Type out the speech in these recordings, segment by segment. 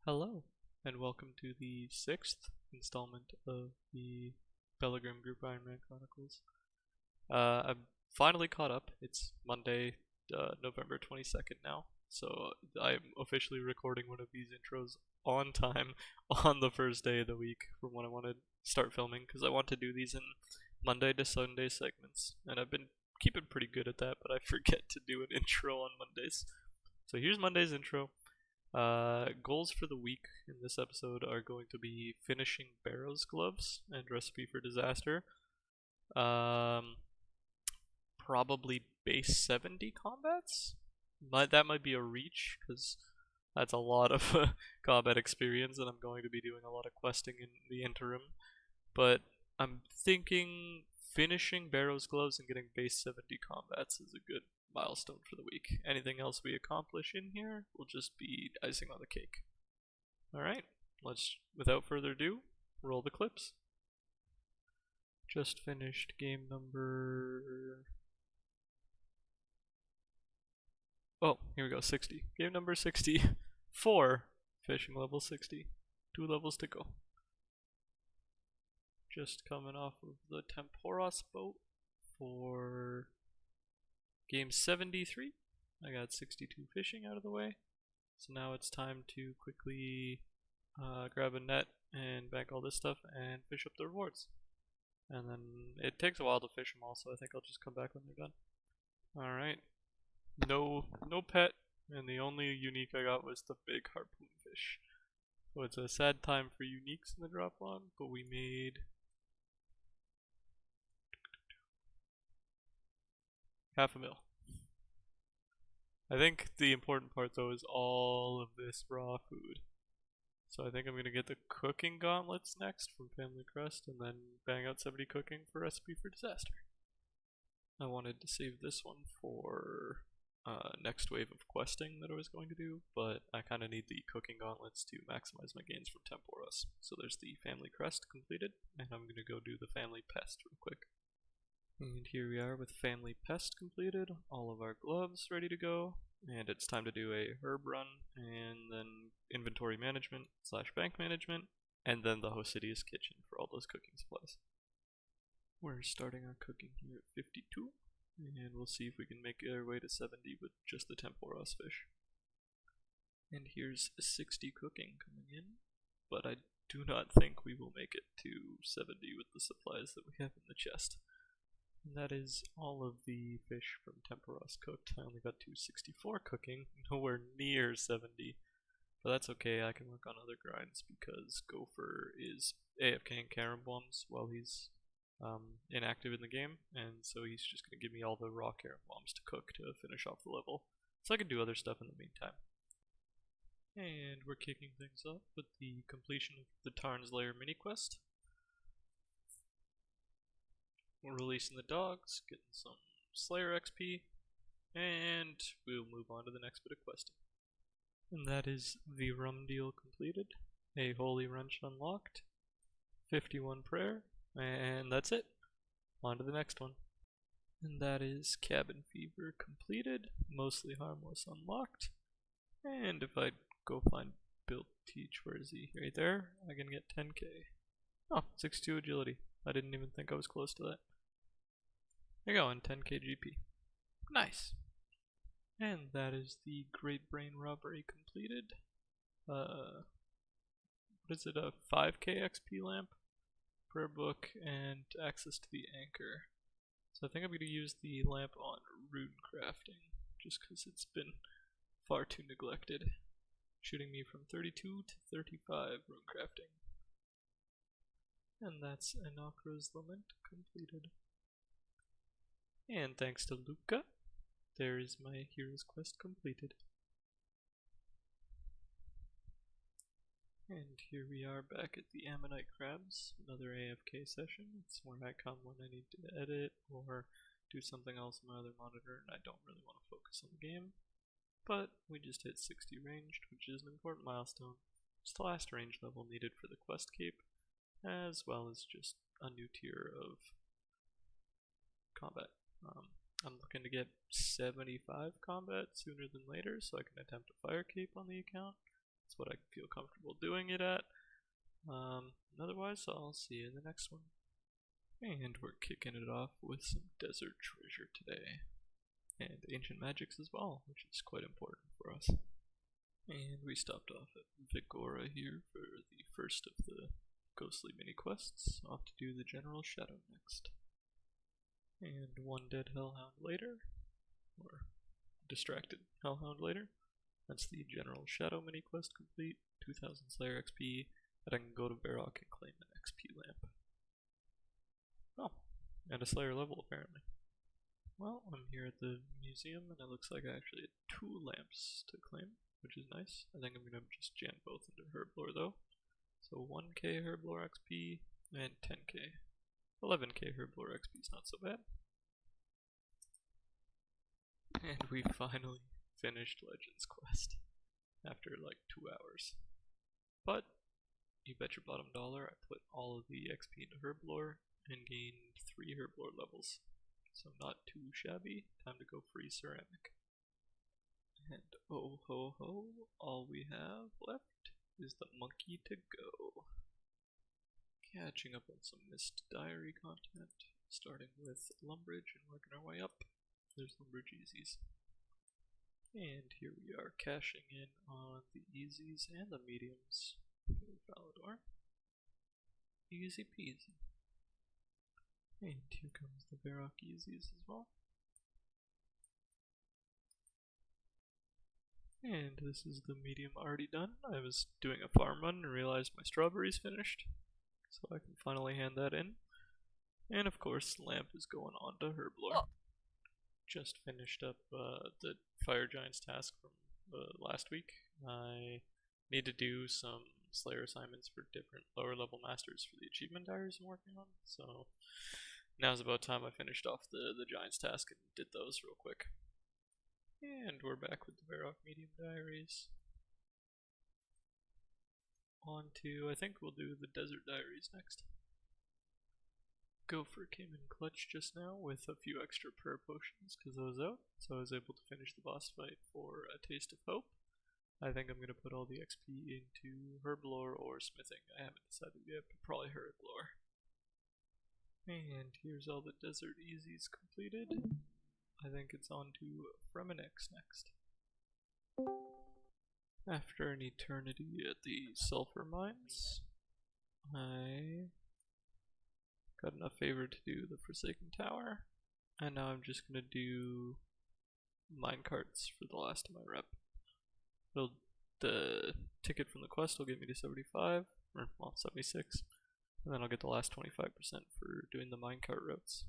Hello, and welcome to the 6th installment of the Belegrim Group Ironman Chronicles. I'm finally caught up. It's Monday, November 22nd now, so I'm officially recording one of these intros on time on the first day of the week from when I want to start filming, because I want to do these in Monday to Sunday segments, and I've been keeping pretty good at that, but I forget to do an intro on Mondays. So here's Monday's intro. Goals for the week in this episode are going to be finishing Barrow's gloves and recipe for disaster. Probably base 70 combats. That might be a reach because that's a lot of combat experience, and I'm going to be doing a lot of questing in the interim. But I'm thinking finishing Barrow's gloves and getting base 70 combats is a good milestone for the week. Anything else we accomplish in here will just be icing on the cake. Alright, let's, without further ado, roll the clips. Just finished game number... Oh, here we go, 60. Game number 64, fishing level 60. 2 levels to go. Just coming off of the Temporos boat for game 73. I got 62 fishing out of the way. So now it's time to quickly grab a net and bank all this stuff and fish up the rewards. And then it takes a while to fish them all, so I think I'll just come back when they're done. Alright. No pet, and the only unique I got was the big harpoon fish. So it's a sad time for uniques in the drop log, but we made $500,000. I think the important part though is all of this raw food. So I think I'm gonna get the cooking gauntlets next from Family Crest and then bang out 70 cooking for recipe for disaster. I wanted to save this one for next wave of questing that I was going to do, but I kinda need the cooking gauntlets to maximize my gains from Temporos. So there's the Family Crest completed, and I'm gonna go do the Family Pest real quick. And here we are with Family Pest completed, all of our gloves ready to go, and it's time to do a herb run, and then inventory management / bank management, and then the Hosidious kitchen for all those cooking supplies. We're starting our cooking here at 52, and we'll see if we can make our way to 70 with just the Temporos fish. And here's 60 cooking coming in, but I do not think we will make it to 70 with the supplies that we have in the chest. And that is all of the fish from Temporos cooked. I only got 264 cooking, nowhere near 70. But that's okay, I can work on other grinds because Gopher is AFKing Karen bombs while he's inactive in the game, and so he's just going to give me all the raw Karen bombs to cook to finish off the level. So I can do other stuff in the meantime. And we're kicking things off with the completion of the Tarn's Lair mini quest. We're releasing the dogs, getting some Slayer XP, and we'll move on to the next bit of questing. And that is the rum deal completed, a holy wrench unlocked, 51 prayer, and that's it. On to the next one. And that is cabin fever completed, mostly harmless unlocked, and if I go find Bill Teach, where is he? Right there, I can get 10k. Oh, 62 agility. I didn't even think I was close to that. There you go, and 10k GP. Nice. And that is the Great Brain Robbery completed. What is it, a 5k XP lamp, prayer book, and access to the anchor. So I think I'm going to use the lamp on rune crafting, just because it's been far too neglected. Shooting me from 32 to 35 rune crafting. And that's Enochra's Lament completed. And thanks to Luca, there is my hero's quest completed. And here we are back at the Ammonite Crabs, another AFK session. It's where I come when I need to edit or do something else on my other monitor and I don't really want to focus on the game. But we just hit 60 ranged, which is an important milestone. It's the last range level needed for the quest cape, as well as just a new tier of combat. I'm looking to get 75 combat sooner than later so I can attempt a fire cape on the account. That's what I feel comfortable doing it at. Otherwise, I'll see you in the next one. And we're kicking it off with some desert treasure today. And ancient magics as well, which is quite important for us. And we stopped off at Vigora here for the first of the ghostly mini quests. Off to do the General Shadow next. And one dead Hellhound later, or distracted Hellhound later. That's the General Shadow mini quest complete, 2000 Slayer XP, and I can go to Varrock and claim an XP lamp. Oh, and a Slayer level apparently. Well, I'm here at the museum and it looks like I actually had 2 lamps to claim, which is nice. I think I'm gonna just jam both into Herblore though. So 1k Herblore XP and 10k. 11k Herblore XP is not so bad. And we finally finished Legends Quest after like 2 hours. But you bet your bottom dollar I put all of the XP into Herblore and gained 3 Herblore levels. So not too shabby. Time to go free ceramic. And oh ho ho, all we have left is the monkey to go. Catching up on some missed diary content, starting with Lumbridge and working our way up. There's Lumbridge Easies. And here we are cashing in on the Easies and the Mediums. Valador. Easy peasy. And here comes the Varrock Easies as well. And this is the medium already done. I was doing a farm run and realized my strawberries finished. So I can finally hand that in. And of course, lamp is going on to Herblore. Just finished up the Fire Giants task from last week. I need to do some Slayer assignments for different lower level masters for the achievement diaries I'm working on. So now's about time I finished off the Giants task and did those real quick. And we're back with the Varrock medium diaries. On to, I think we'll do the desert diaries next. Gopher came in clutch just now with a few extra prayer potions because I was out, so I was able to finish the boss fight for a taste of hope. I think I'm going to put all the XP into Herblore or smithing. I haven't decided yet, but probably Herblore. And here's all the desert easies completed. I think it's on to Fremenix next. After an eternity at the sulfur mines, I got enough favor to do the Forsaken Tower, and now I'm just gonna do minecarts for the last of my rep. The ticket from the quest will get me to 75, or well 76, and then I'll get the last 25% for doing the minecart routes.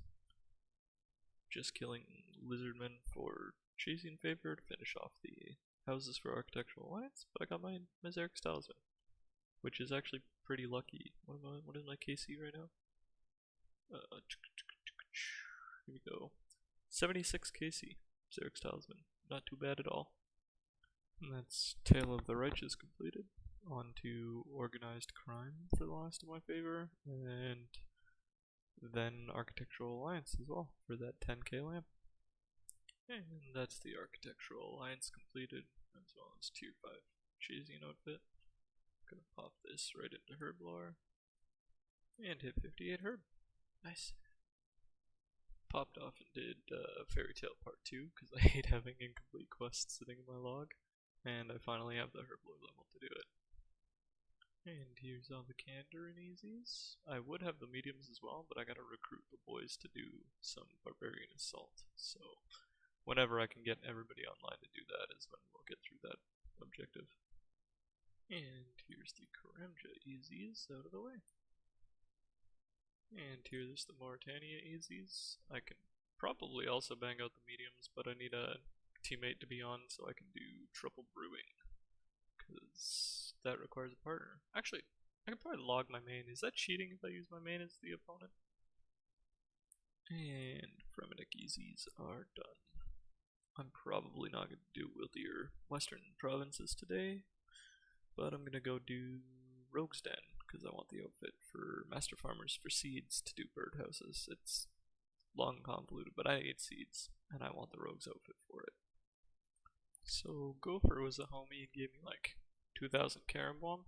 Just killing lizardmen for chasing favor to finish off the houses for architectural alliance, but I got my Zerix talisman, which is actually pretty lucky. What is my KC right now? Here we go. 76 KC, Zerix talisman. Not too bad at all. And that's Tale of the Righteous completed. On to Organized Crime for the last of my favor, and then Architectural Alliance as well for that 10k lamp. And that's the Architectural Alliance completed, as well as tier 5 chasing outfit. Gonna pop this right into Herblore and hit 58 herb. Nice. Popped off and did Fairy Tale Part 2 because I hate having incomplete quests sitting in my log, and I finally have the Herblore level to do it. And here's all the Candor and Easies. I would have the mediums as well, but I gotta recruit the boys to do some Barbarian Assault, so whenever I can get everybody online to do that is when we'll get through that objective. And here's the Karamja Easies out of the way. And here's the Mauritania Easies. I can probably also bang out the mediums, but I need a teammate to be on so I can do triple brewing, because that requires a partner. Actually, I could probably log my main. Is that cheating if I use my main as the opponent? And Fremenix Easies are done. I'm probably not going to do Wildier Western Provinces today, but I'm going to go do Rogue's Den, because I want the outfit for Master Farmers for seeds to do birdhouses. It's long and convoluted, but I ate seeds, and I want the Rogue's outfit for it. So Gopher was a homie and gave me like 2,000 Karen bomb.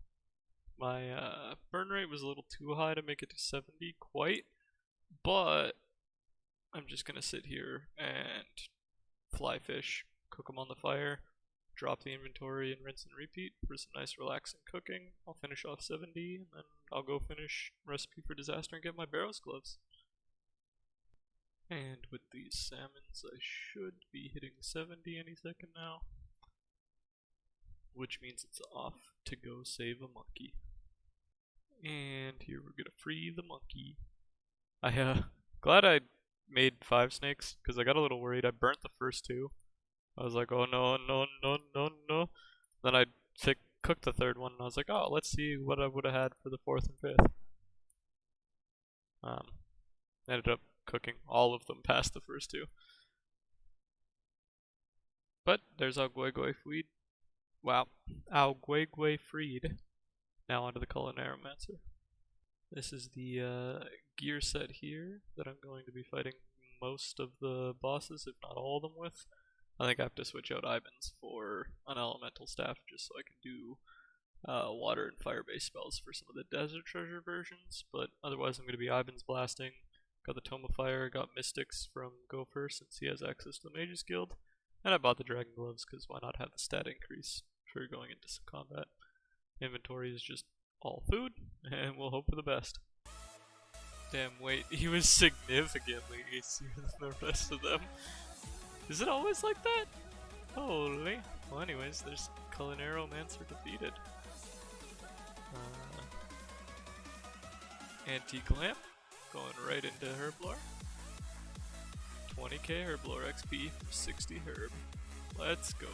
My burn rate was a little too high to make it to 70 quite, but I'm just gonna sit here and fly fish, cook them on the fire, drop the inventory, and rinse and repeat for some nice relaxing cooking. I'll finish off 70, and then I'll go finish Recipe for Disaster and get my Barrows gloves. And with these salmons, I should be hitting 70 any second now, which means it's off to go save a monkey. And here we're gonna free the monkey. Glad I made 5 snakes, because I got a little worried. I burnt the first 2. I was like, oh no, no, no, no, no. Then I cooked the 3rd one, and I was like, oh, let's see what I would have had for the 4th and 5th. Ended up cooking all of them past the first 2. But there's our Guegui Freed. Wow. Our Guegui Freed. Now onto the Culinaromancer. This is the gear set here that I'm going to be fighting most of the bosses, if not all of them, with. I think I have to switch out Ivan's for an elemental staff just so I can do water and fire-based spells for some of the Desert Treasure versions, but otherwise I'm going to be Ivan's blasting. Got the Tome of Fire, got Mystics from Gopher since he has access to the Mage's Guild, and I bought the Dragon Gloves because why not have the stat increase for going into some combat. Inventory is just all food, and we'll hope for the best. Damn, wait, he was significantly easier than the rest of them. Is it always like that? Holy. Well, anyways, there's Culinaromancer defeated. Antique Lamp, going right into Herblore. 20k Herblore XP for 60 herb. Let's go.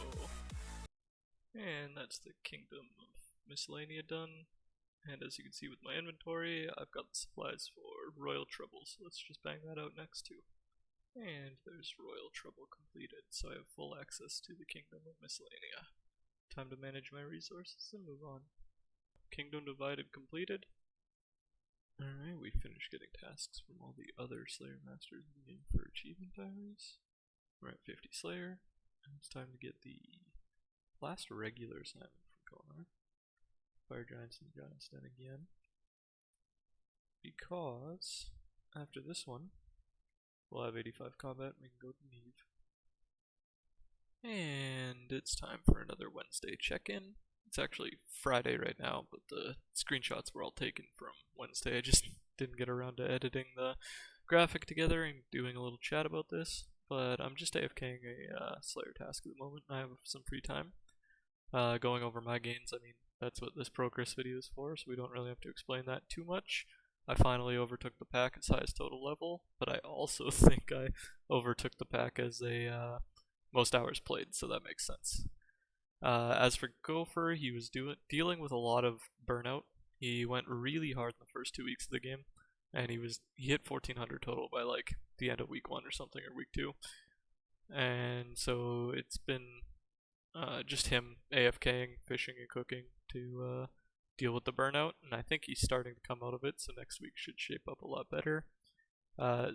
And that's the Kingdom of Miscellanea done. And as you can see with my inventory, I've got the supplies for Royal Trouble, so let's just bang that out next too. And there's Royal Trouble completed, so I have full access to the Kingdom of Miscellanea. Time to manage my resources and move on. Kingdom Divided completed. Alright, we finished getting tasks from all the other Slayer Masters in the game for achievement diaries. We're at 50 Slayer, and it's time to get the last regular assignment from Konar. Fire Giants and the Giants Den again. Because after this one, we'll have 85 combat and we can go to Neve. And it's time for another Wednesday check-in. It's actually Friday right now, but the screenshots were all taken from Wednesday. I just didn't get around to editing the graphic together and doing a little chat about this. But I'm just AFKing a Slayer task at the moment, and I have some free time. Going over my gains, I mean, that's what this progress video is for, so we don't really have to explain that too much. I finally overtook the pack as highest total level, but I also think I overtook the pack as a most hours played, so that makes sense. As for Gopher, he was dealing with a lot of burnout. He went really hard in the first 2 weeks of the game, and he hit 1400 total by like the end of week 1 or something, or week 2. And so it's been just him AFKing, fishing, and cooking to deal with the burnout, and I think he's starting to come out of it, so next week should shape up a lot better.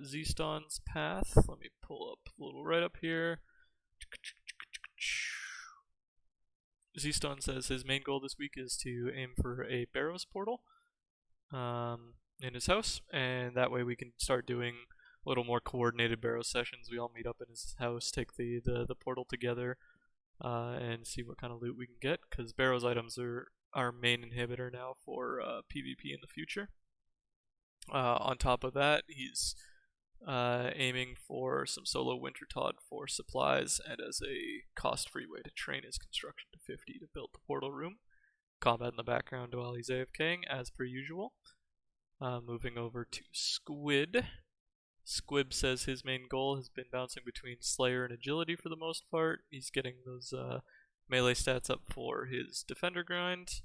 Z-Ston's path, let me pull up a little right up here. Z-Ston says his main goal this week is to aim for a Barrows portal in his house, and that way we can start doing a little more coordinated Barrows sessions. We all meet up in his house, take the portal together, and see what kind of loot we can get, because Barrows items are our main inhibitor now for PvP in the future. On top of that, he's aiming for some solo Wintertodt for supplies and as a cost-free way to train his construction to 50 to build the portal room. Combat in the background while he's AFKing, as per usual. Moving over to Squid. Squib says his main goal has been bouncing between Slayer and Agility for the most part. He's getting those melee stats up for his Defender grind.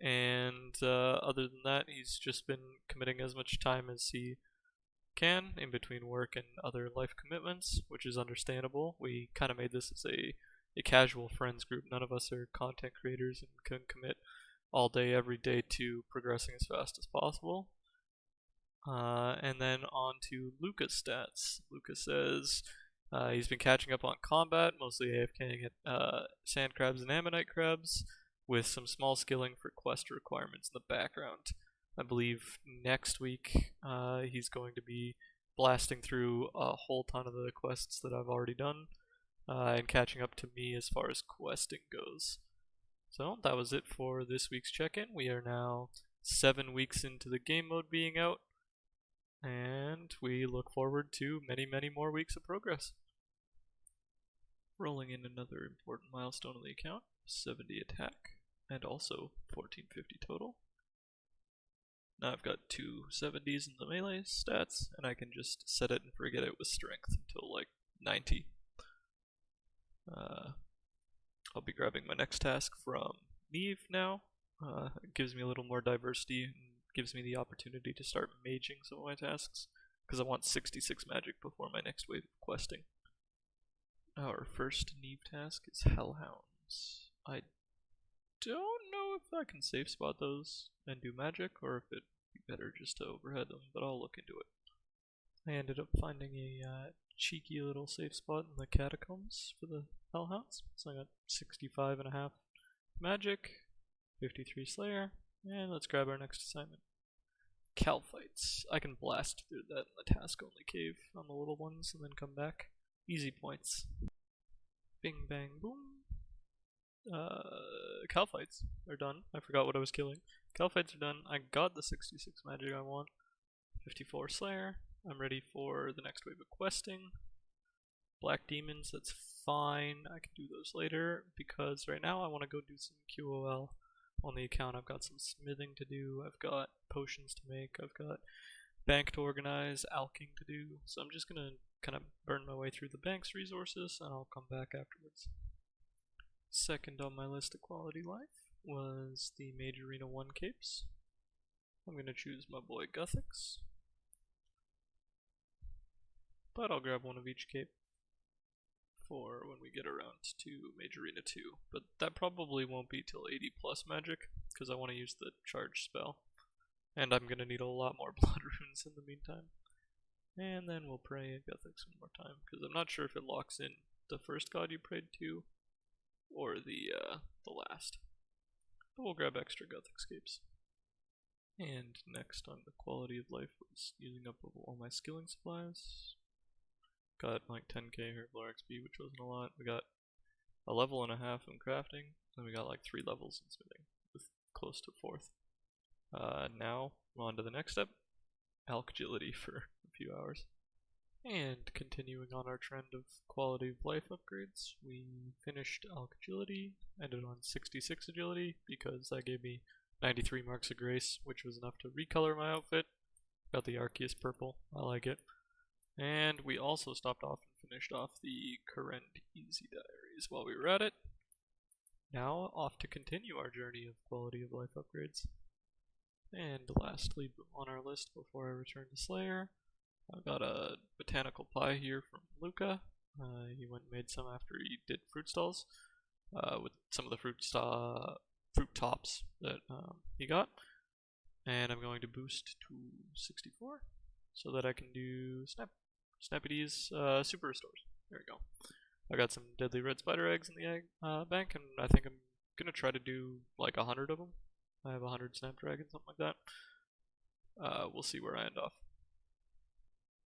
And other than that, he's just been committing as much time as he can in between work and other life commitments, which is understandable. We kind of made this as a casual friends group. None of us are content creators and can commit all day, every day to progressing as fast as possible. And then on to Lucas stats. Lucas says he's been catching up on combat, mostly AFKing at sand crabs and ammonite crabs. with some small skilling for quest requirements in the background. I believe next week he's going to be blasting through a whole ton of the quests that I've already done and catching up to me as far as questing goes. So that was it for this week's check-in. We are now 7 weeks into the game mode being out, and we look forward to many, many more weeks of progress. Rolling in another important milestone on the account, 70 attack, and also 1450 total. Now I've got 2 70s in the melee stats, and I can just set it and forget it with strength until like 90. I'll be grabbing my next task from Neve now. It gives me a little more diversity and gives me the opportunity to start maging some of my tasks, because I want 66 magic before my next wave of questing. Our first Neve task is Hellhounds. I don't know if I can safe spot those and do magic, or if it'd be better just to overhead them, but I'll look into it. I ended up finding a cheeky little safe spot in the catacombs for the Hellhounds, so I got 65.5 magic, 53 slayer, and let's grab our next assignment. Calphites. I can blast through that in the task only cave on the little ones and then come back. Easy points. Bing bang boom. Calphites are done. I forgot what I was killing. Calphites are done. I got the 66 magic I want. 54 slayer. I'm ready for the next wave of questing. Black demons, that's fine. I can do those later, because right now I want to go do some QOL on the account. I've got some smithing to do. I've got potions to make. I've got bank to organize, alching to do. So I'm just gonna kind of burn my way through the bank's resources, and I'll come back afterwards. Second on my list of quality life was the Mage Arena 1 capes. I'm going to choose my boy Guthix, but I'll grab one of each cape for when we get around to Mage Arena 2. But that probably won't be till 80 plus magic, because I want to use the charge spell. And I'm going to need a lot more blood runes in the meantime. And then we'll pray at Guthix one more time, because I'm not sure if it locks in the first god you prayed to, or the last. But we'll grab extra Guthix capes. And next on the quality of life was using up all my skilling supplies. Got like 10k Herbal XP, which wasn't a lot. We got a level and a half in crafting, and we got like 3 levels in smithing, with close to 4th. Now, on to the next step, Alk Agility for a few hours. And continuing on our trend of quality of life upgrades, we finished Alk Agility, ended on 66 Agility, because that gave me 93 Marks of Grace, which was enough to recolor my outfit. Got the Arceus purple, I like it. And we also stopped off and finished off the current Easy Diaries while we were at it. Now off to continue our journey of quality of life upgrades. And lastly on our list before I return to Slayer, I've got a botanical pie here from Luca. He went and made some after he did fruit stalls with some of the fruit tops that he got. And I'm going to boost to 64 so that I can do Snappy's super restores. There we go. I got some deadly red spider eggs in the egg bank, and I think I'm gonna try to do like 100 of them. I have 100 snapdragons, something like that. We'll see where I end off.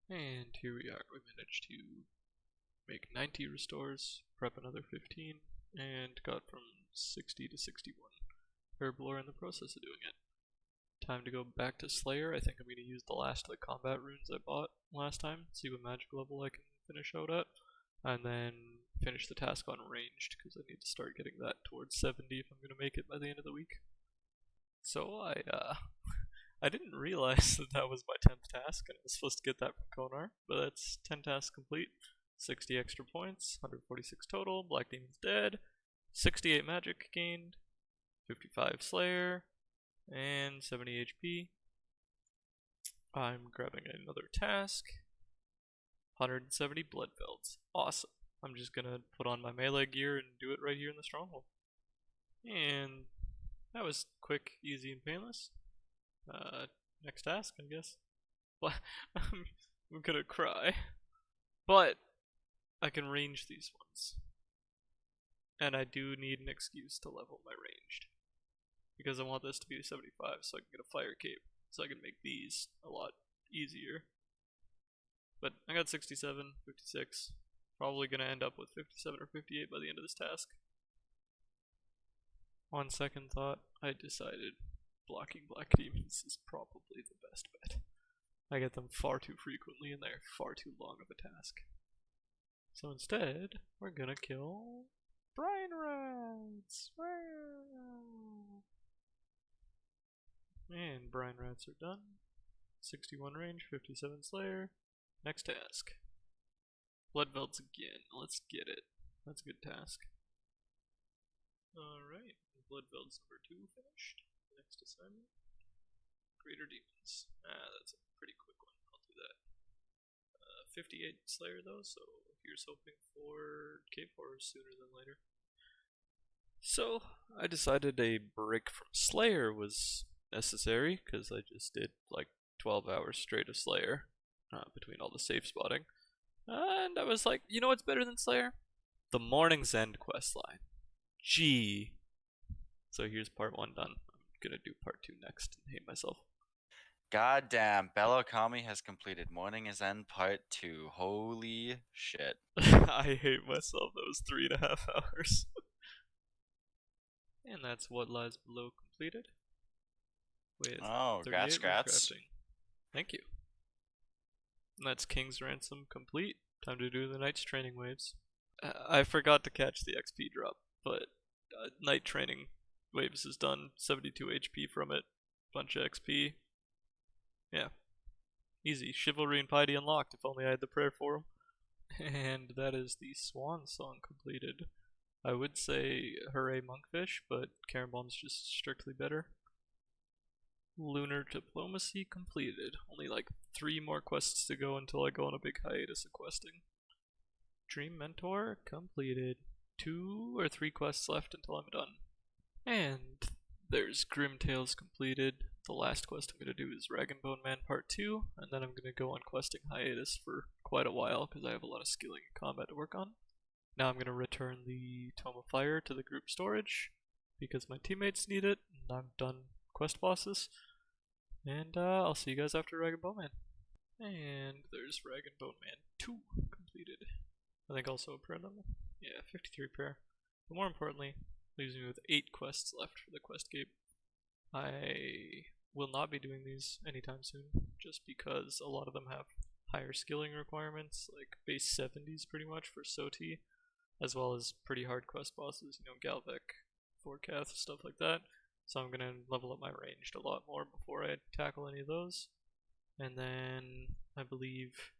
And here we are. We managed to make 90 restores, prep another 15, and got from 60 to 61. Herblore in the process of doing it. Time to go back to Slayer. I think I'm going to use the last of the combat runes I bought last time, see what magic level I can finish out at, and then finish the task on ranged, because I need to start getting that towards 70 if I'm going to make it by the end of the week. So I didn't realize that that was my 10th task, and I was supposed to get that from Konar, but that's 10 tasks complete, 60 extra points, 146 total, Black Demon's dead, 68 magic gained, 55 Slayer, and 70 HP. I'm grabbing another task, 170 Bloodfelds. Awesome. I'm just gonna put on my melee gear and do it right here in the stronghold. And that was quick, easy, and painless. Next task, I guess. I'm gonna cry. But I can range these ones. And I do need an excuse to level my ranged. Because I want this to be a 75 so I can get a fire cape. So I can make these a lot easier. But I got 67, 56. Probably gonna end up with 57 or 58 by the end of this task. On second thought, I decided blocking black demons is probably the best bet. I get them far too frequently and they're far too long of a task. So instead, we're gonna kill brine rats! And brine rats are done. 61 range, 57 slayer. Next task. Bloodvelds again. Let's get it. That's a good task. Alright, Bloodvelds number 2 finished. Next assignment. Greater Demons. That's a pretty quick one. I'll do that. 58 Slayer though, so here's hoping for cave horrors sooner than later. So, I decided a break from Slayer was necessary, because I just did like 12 hours straight of Slayer between all the safe spotting. And I was like, you know what's better than Slayer? The Morning's End questline. Gee. So here's part 1 done. I'm gonna do part 2 next and hate myself. Goddamn, Belokami has completed Morning's End Part 2. Holy shit. I hate myself. That was 3.5 hours. And that's What Lies Below completed. With oh, 38 grats. crafting. Thank you. And that's King's Ransom complete. Time to do the Knight's Training Waves. I forgot to catch the XP drop, but Knight Training Waves is done. 72 HP from it. Bunch of XP. Yeah. Easy. Chivalry and Piety unlocked, if only I had the prayer for them. And that is the Swan Song completed. I would say Hooray Monkfish, but Karen Bomb's just strictly better. Lunar Diplomacy completed. Only like 3 more quests to go until I go on a big hiatus of questing. Dream Mentor completed. 2 or 3 quests left until I'm done. And there's Grim Tales completed. The last quest I'm going to do is Rag and Bone Man Part 2, and then I'm going to go on questing hiatus for quite a while because I have a lot of skilling and combat to work on. Now I'm going to return the Tome of Fire to the group storage because my teammates need it, and I'm done quest bosses. And I'll see you guys after Rag and Bone Man. And there's Rag and Bone Man 2 completed. I think also a prayer level. Yeah, 53 prayer. But more importantly, leaves me with 8 quests left for the quest cape. I will not be doing these anytime soon, just because a lot of them have higher skilling requirements, like base 70s pretty much for Soti, as well as pretty hard quest bosses, you know, Galvek, Forecath, stuff like that. So I'm gonna level up my ranged a lot more before I tackle any of those. And then I believe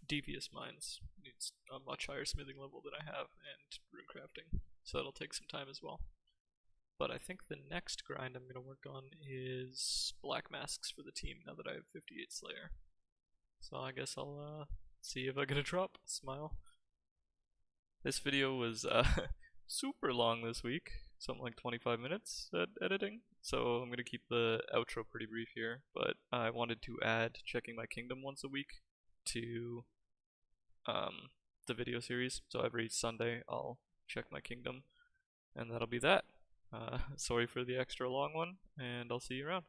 Devious Minds needs a much higher smithing level than I have, and rune crafting, so that'll take some time as well. But I think the next grind I'm going to work on is Black Masks for the team now that I have 58 Slayer. So I guess I'll see if I get a drop. Smile. This video was super long this week, something like 25 minutes at editing. So I'm going to keep the outro pretty brief here, but I wanted to add checking my kingdom once a week to the video series. So every Sunday I'll check my kingdom, and that'll be that. Sorry for the extra long one, and I'll see you around.